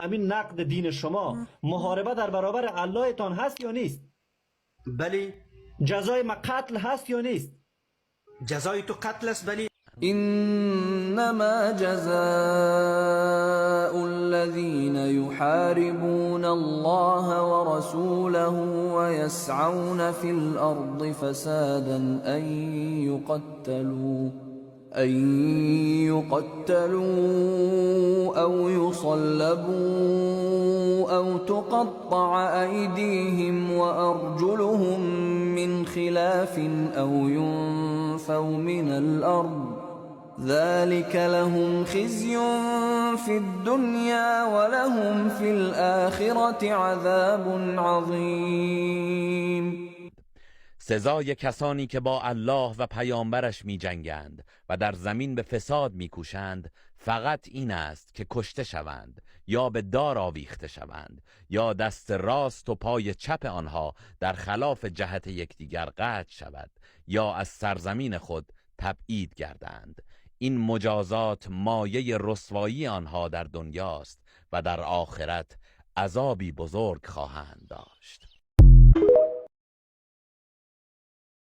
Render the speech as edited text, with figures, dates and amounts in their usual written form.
همین نقد دین شما محاربه در برابر الله تان هست یا نیست؟ بلی. جزای ما قتل هست یا نیست؟ جزای تو قتل است. بلی. إنما جزاء الذين يحاربون الله ورسوله ويسعون في الأرض فسادا أن يقتلوا أو يصلبوا أو تقطع أيديهم وأرجلهم من خلاف أو ينفوا من الأرض ذلك لهم خزي في الدنيا ولهم في الآخرة عذاب عظيم. سزای کسانی که با الله و پیامبرش می جنگند و در زمین به فساد می کوشند فقط این است که کشته شوند یا به دار آویخته شوند یا دست راست و پای چپ آنها در خلاف جهت یکدیگر قطع شود یا از سرزمین خود تبعید گردند. این مجازات مایه رسوایی آنها در دنیاست و در آخرت عذابی بزرگ خواهند داشت.